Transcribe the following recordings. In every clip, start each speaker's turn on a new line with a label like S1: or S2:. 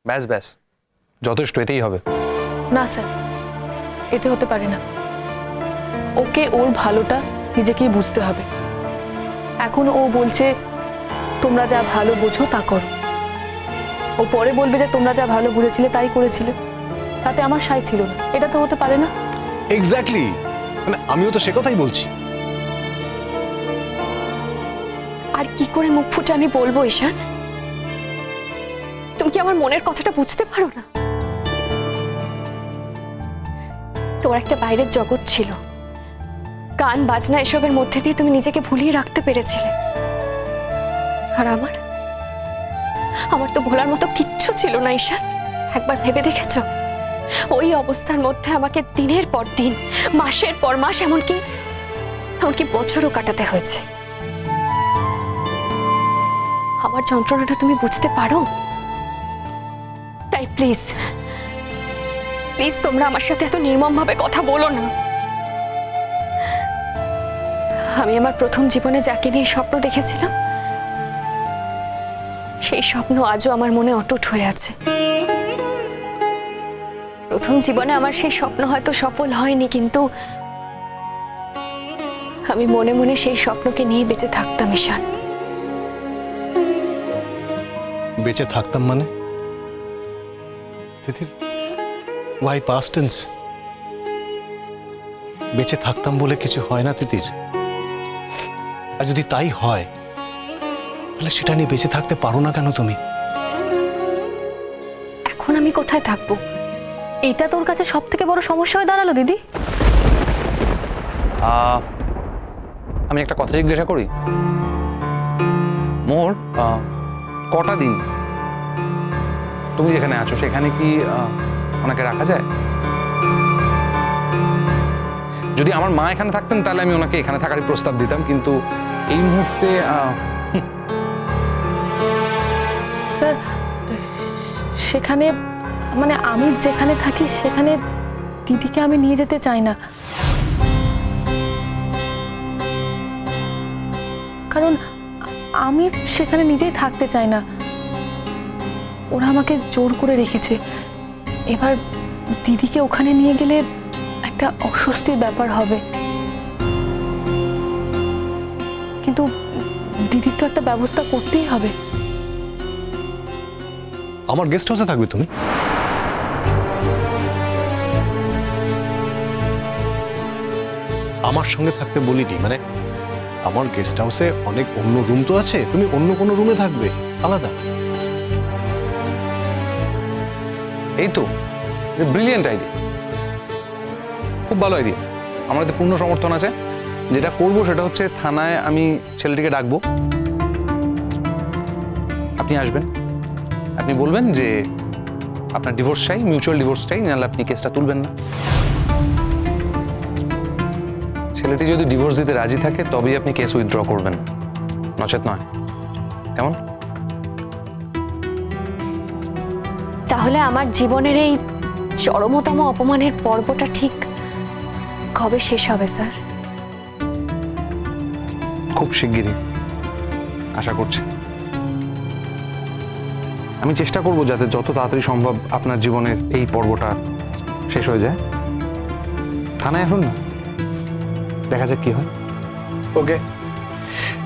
S1: ব্যাস ব্যাস, যথেষ্ট, এতেই হবে।
S2: না স্যার, এতে হতে পারে না। ওকে ওর ভালোটা নিজেকেই বুঝতে হবে। এখন ও বলছে তোমরা যা ভালো বোঝো তা করো, ও পরে বলবে যে তোমরা যা ভালো বুঝেছিলে তাই করেছিলে, তাতে আমার সাই ছিল না। এটা তো হতে পারে না।
S3: এক্স্যাক্টলি, মানে আমিও তো সে কথাই বলছি।
S4: আর কি করে মুখ ফুটে আমি বলবো ঈশান? তুমি কি আমার মনের কথাটা বুঝতে পারো না? তোর একটা বাইরের জগৎ ছিল, গান বাজনা এসবের মধ্যে দিয়ে তুমি নিজেকে ভুলিয়ে রাখতে পেরেছিলে। আর আমার তো ভোলার মতো কিচ্ছু ছিল না ঈশান। একবার ভেবে দেখেছো ওই অবস্থার মধ্যে আমাকে দিনের পর দিন, মাসের পর মাস, এমনকি বছরও কাটাতে হয়েছে। আমার যন্ত্রণাটা তুমি বুঝতে পারো? তাই প্লিজ প্লিজ তোমরা আমার সাথে এত নির্মমভাবে কথা বলো না। আমি আমার প্রথম জীবনে যাকে নিয়ে স্বপ্ন দেখেছিলাম, সেই স্বপ্ন আজও আমার মনে অটুট হয়ে আছে। প্রথম জীবনে আমার সেই স্বপ্ন হয়তো সফল হয়নি, কিন্তু আমি মনে মনে সেই স্বপ্নকে নিয়ে বেঁচে থাকতাম ঈশান।
S3: বেঁচে থাকতাম মানে? তিতির, ওয়াই পাস্ট টেন্স? বেঁচে থাকতাম বলে কিছু হয় না তিতির। আর যদি তাই হয় তাহলে সেটা নিয়ে বেঁচে থাকতে পারো না কেন তুমি?
S4: এখন আমি কোথায় থাকবো?
S2: এটা তোর কাছে সব থেকে বড় সমস্যা হয়ে দাঁড়ালো দিদি?
S1: আমি একটা কথা জিজ্ঞাসা করি, মোর কটা দিন তুমি যেখানে আছো সেখানে কি ওনাকে রাখা যায়? যদি আমার মা এখানে থাকতেন তাহলে আমি ওনাকে এখানে থাকারই প্রস্তাব দিতাম, কিন্তু এই মুহূর্তে
S2: স্যার, সেখানে মানে আমি যেখানে থাকি সেখানে দিদিকে আমি নিয়ে যেতে চাই না। কারণ আমি সেখানে নিজেই থাকতে চাই না। ওরা আমাকে জোর করে রেখেছে। এবার দিদিকে ওখানে নিয়ে গেলে একটা অস্বস্তির ব্যাপার হবে। কিন্তু দিদির তো একটা ব্যবস্থা করতেই হবে।
S3: আমার গেস্ট হাউসে থাকবে তুমি? আমার সঙ্গে থাকতে বলিনি, মানে আমার গেস্ট হাউসে অনেক অন্য রুম তো আছে, তুমি অন্য কোনো রুমে থাকবে আলাদা।
S1: এই তো ব্রিলিয়েন্ট আইডিয়া, খুব ভালো আইডিয়া। আমার এতে পূর্ণ সমর্থন আছে। যেটা করব সেটা হচ্ছে থানায় আমি ছেলেটিকে ডাকবো, আপনি আসবেন, আপনি বলবেন যে আপনার ডিভোর্স চাই, মিউচুয়াল ডিভোর্স চাই, নাহলে আপনি কেসটা তুলবেন না। ছেলেটি যদি ডিভোর্স দিতে রাজি থাকে তবেই আপনি কেস উইথড্র করবেন, নচেত নয়। কেমন?
S4: তাহলে আমার জীবনের এই চরমতম অপমানের পর্বটা ঠিক কবে শেষ হবে স্যার?
S1: খুব শিগগিরই আশা করছি। আমি চেষ্টা করব যাতে যত তাড়াতাড়ি সম্ভব আপনার জীবনের এই পর্বটা শেষ হয়ে যায়। থানায় আসুন না, দেখা যাক কি হয়।
S3: ওকে,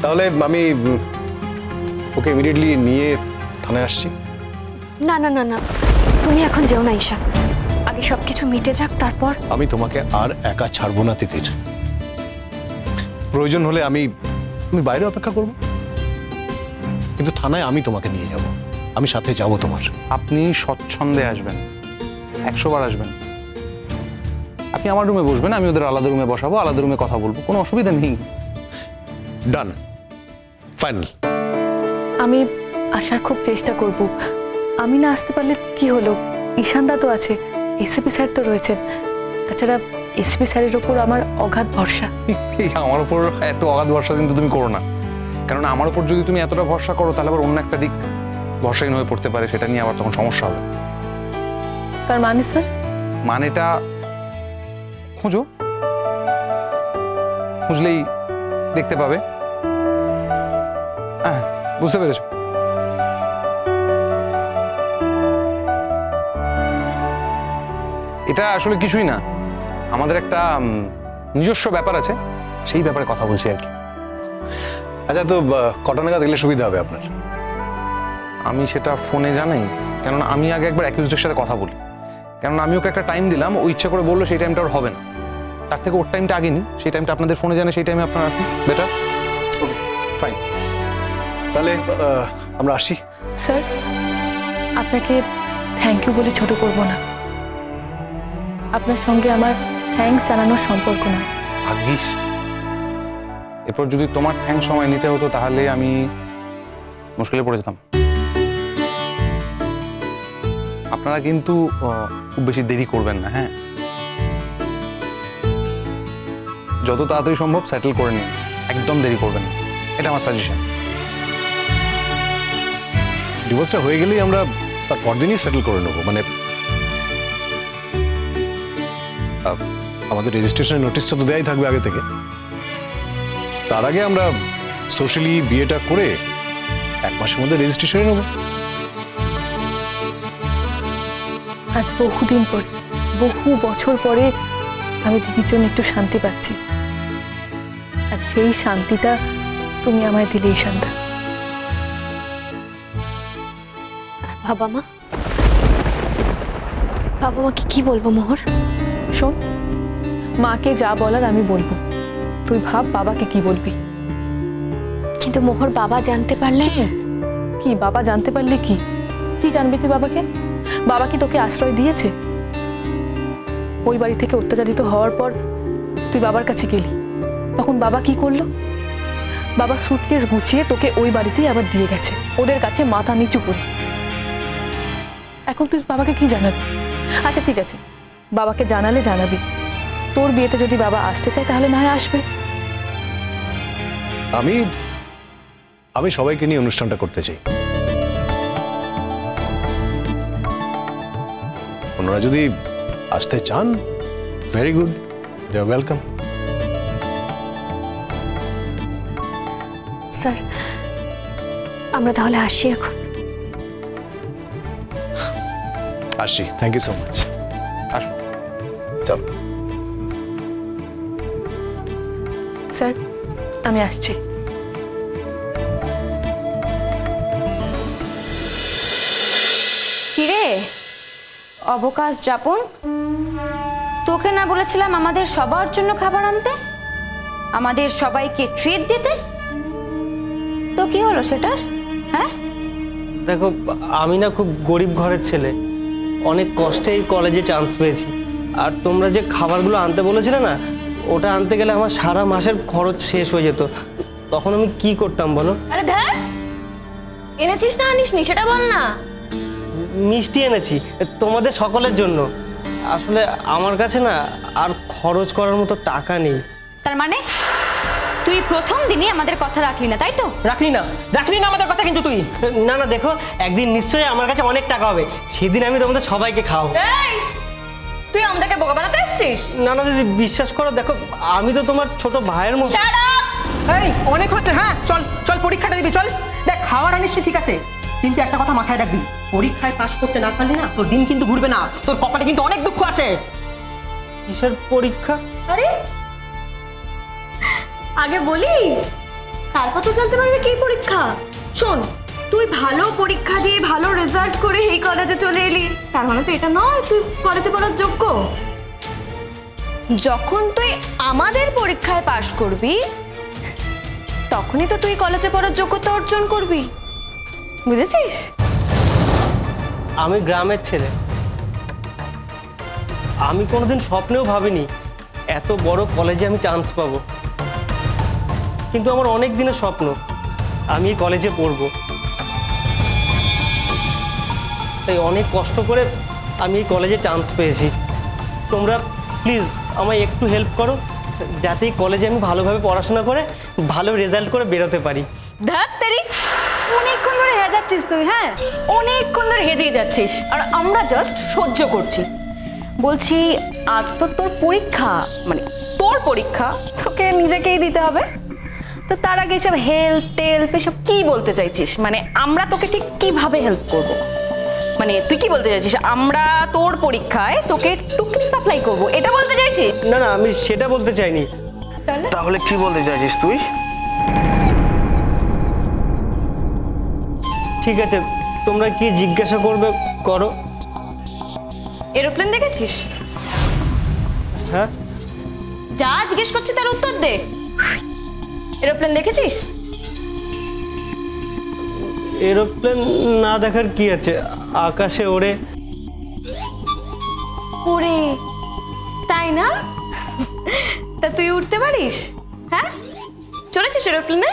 S3: তাহলে আমি ওকে ইমিডিয়েটলি নিয়ে থানায় আসছি।
S4: না না না না, তুমি এখন যেও না ঈশা, আগে সবকিছু মিটে যাক তারপর।
S3: আমি তোমাকে আর একা ছাড়বো না তিতির। প্রয়োজন হলে আমি বাইরে অপেক্ষা করব, কিন্তু থানায় আমি তোমাকে নিয়ে যাব। আমি সাথে যাব তোমার।
S1: আপনি স্বচ্ছন্দে আসবেন, 100 বার আসবেন। আপনি আমার রুমে বসবেন, আমি ওদের আলাদা রুমে বসাবো, আলাদা রুমে কথা বলবো, কোনো অসুবিধা নেই।
S3: ডান, ফাইনাল।
S2: আমি আসার খুব চেষ্টা করব। আমি না আসতে পারলে কি হলো, ঈশানদা তো আছে, এসপি স্যার তো রয়েছেন। তাছাড়া এসপি স্যারের ওপর আমার অগাধ ভরসা।
S1: আমার উপর এত অগাধ ভরসা কিন্তু তুমি করো না, কারণ আমার উপর যদি তুমি এতটা ভরসা করো তাহলে আবার অন্য একটা দিক ভরসাহীন হয়ে পড়তে পারে, সেটা নিয়ে আবার তখন সমস্যা হবে।
S2: তার মানে স্যার?
S1: মানেটা খুঁজো, খুঁজলেই দেখতে পাবে। হ্যাঁ, বুঝতে পেরেছো? এটা আসলে কিছুই না, আমাদের একটা নিজস্ব ব্যাপার আছে, সেই ব্যাপারে কথা বলছি আর কি।
S3: আচ্ছা, তো কটা নাগাদ গেলে সুবিধা হবে আপনার?
S1: আমি সেটা ফোনে জানাই, কেননা আমি আগে একবার অ্যাকিউজডের সাথে কথা বলি, কেননা আমি ওকে একটা টাইম দিলাম, ও ইচ্ছা করে বললো সেই টাইমটা ওর হবে না, তার থেকে ওর টাইমটা আগে নিই, সেই টাইমটা আপনাদের ফোনে জানে, সেই টাইমে আপনারা আসুন, বেটার।
S3: ওকে, ফাইন, তাহলে আমরা আসি।
S2: স্যার, আপনাকে থ্যাংক ইউ বলে ছোট করব না। আপনার সঙ্গে আমার থ্যাঙ্কস জানানোর সম্পর্ক নয়।
S1: ভাগ্যিস, এরপর যদি তোমার থ্যাঙ্কস সময় নিতে হতো তাহলে আমি মুশকিলে পড়ে যেতাম। আপনারা কিন্তু খুব বেশি দেরি করবেন না, হ্যাঁ? যত তাড়াতাড়ি সম্ভব সেটেল করে নিন, একদম দেরি করবেন না, এটা আমার সাজেশন।
S3: ডিভোর্সটা হয়ে গেলেই আমরা তার পরদিনই সেটেল করে নেবো, মানে আমাদের রেজিস্ট্রেশনের নোটিশটা তো দেয়াই থাকবে আগে থেকে। তার আগে আমরা সোশ্যালি বিয়েটা করে 1 মাসের মধ্যে রেজিস্ট্রেশনে নেবো।
S2: আজ বহুদিন পরে, বহু বছর পরে আমি দিদির জন্য একটু শান্তি পাচ্ছি, আর সেই শান্তিটা তুমি আমায় দিলে ঈশানদা।
S4: আর বাবা মাকে কি বলবো মোহর?
S2: শোন, মাকে যা বলার আমি বলবো, তুই ভাব বাবাকে কি বলবি।
S4: কিন্তু মোহর, বাবা জানতে পারলে?
S2: কি বাবা জানতে পারলে কি? কি জানবি তুই বাবাকে? বাবা কি তোকে আশ্রয় দিয়েছে? ওই বাড়ি থেকে অত্যাচারিত হওয়ার পর তুই বাবার কাছে গেলি, তখন বাবা কি করলো? বাবা সুটকেস গুছিয়ে তোকে ওই বাড়িতেই আবার দিয়ে গেছে, ওদের কাছে মাথা নিচু করে। এখন তুই বাবাকে কি জানাবি? আচ্ছা ঠিক আছে, বাবাকে জানালে জানাবি, তোর বিয়েতে যদি বাবা আসতে চায় তাহলে না হয় আসবে।
S3: আমি সবাইকে নিয়ে অনুষ্ঠানটা করতে চাই। ওনারা যদি আসতে চান, ভেরি গুড, দে আর ওয়েলকাম।
S4: স্যার, আমরা তাহলে আসি এখন।
S3: আসি, থ্যাংক ইউ সো মাচ।
S1: আসুন।
S3: চলো।
S2: স্যার, আমি আসছি।
S5: কিরে অবকাশ যাপন, তোকে না বলেছিলাম আমাদের সবার জন্য খাবার আনতে, আমাদের সবাইকে ট্রিট দিতে? তো কি হলো সেটার? হ্যাঁ,
S6: দেখো, আমি না খুব গরিব ঘরের ছেলে, অনেক কষ্টে এই কলেজে চান্স পেয়েছি। আর তোমরা যে খাবারগুলো আনতে বলেছিলে না, ওটা আনতে গেলে আমার সারা মাসের খরচ শেষ হয়ে যেত। তখন আমি কি করতাম বলো?
S5: আরে ধ্যার, এনেছিস না আনিসনি সেটা বল না।
S6: মিষ্টি এনেছি তোমাদের সকলের জন্য। আসলে আমার কাছে না আর খরচ করার মতো টাকা নেই।
S5: তার মানে তুই প্রথম দিনই আমাদের কথা রাখলি না, তাই তো?
S6: রাখলি না আমাদের কথা। কিন্তু তুই না, দেখো, একদিন নিশ্চয়ই আমার কাছে অনেক টাকা হবে, সেদিন আমি তোমাদের সবাইকে খাওয়াবো।
S5: এই, তুই আমাদেরকে বোকা বানাতে এসেছিস?
S6: না দিদি, বিশ্বাস করো, দেখো, আমি তো তোমার ছোট ভাইয়ের মতো।
S5: Shut up!
S7: এই অনেক হচ্ছে, হ্যাঁ চল চল পরীক্ষাটা দিবি, চল। দেখ, খাওয়ার আনিস ঠিক আছে, কিন্তু একটা কথা মাথায় রাখবি, পরীক্ষায় পাশ করতে না পারলি না, তোর দিন কিন্তু ঘুরবে না, তোর কপালে কিন্তু অনেক দুঃখ আছে।
S6: কিসের পরীক্ষা?
S5: আরে আগে বলি, তারপর তো জানতে পারবি কি পরীক্ষা। শোন, তুই ভালো পরীক্ষা দিয়ে ভালো রেজাল্ট করে এই কলেজে চলে এলি, তার মানে তো এটা নয় তুই কলেজে পড়ার যোগ্য। যখন তুই আমাদের পরীক্ষায় পাশ করবি, তখনই তো তুই কলেজে পড়ার যোগ্যতা অর্জন করবি, বুঝেছিস?
S6: আমি গ্রামের ছেলে, আমি কোনোদিন স্বপ্নেও ভাবিনি এত বড় কলেজে আমি চান্স পাবো। কিন্তু আমার অনেক দিনের স্বপ্ন আমি এই কলেজে পড়বো, তাই অনেক কষ্ট করে আমি এই কলেজে চান্স পেয়েছি। তোমরা প্লিজ আমায় একটু হেল্প করো, যাতে এই কলেজে আমি ভালোভাবে পড়াশোনা করে ভালো রেজাল্ট করে বেরোতে পারি।
S5: ধ্যাত্তেরি, অনেকক্ষণ ধরে হেরে যাচ্ছিস তুই। হ্যাঁ, অনেকক্ষণ ধরে হেজেই যাচ্ছিস, আর আমরা জাস্ট সহ্য করছি। বলছি, আজ তো তোর পরীক্ষা, মানে তোর পরীক্ষা তোকে নিজেকেই দিতে হবে, তো তার আগে এসব হেল্প টেল্প এসব কি বলতে চাইছিস? মানে আমরা তোকে ঠিক কিভাবে হেল্প করব? মানে তুই কি বলতে চাইছিস আমরা তোর পরীক্ষায় তোকে টুকলি সাপ্লাই করব, এটা বলতে চাইছিস?
S6: না না, আমি সেটা বলতে চাইনি।
S8: তাহলে কি বলতে চাইছিস তুই?
S6: ঠিক আছে, তোমরা কি জিজ্ঞাসা করবে করো।
S4: এরোপ্লেন দেখেছিস?
S6: হ্যাঁ,
S4: যা জিজ্ঞেস করছি তার উত্তর দে। এরোপ্লেন দেখেছিস?
S6: এরোপ্লেন না দেখার কি আছে, আকাশে ওড়ে।
S4: ওরে, তাই না? তা তুই উঠতে পারিস? হ্যাঁ, চলেছিস এরোপ্লেনে?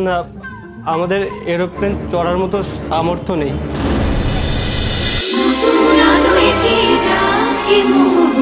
S6: না, আমাদের এরোপ্লেন চড়ার মতো সামর্থ্য নেই।
S9: পুরানো একে ডাকে মোহ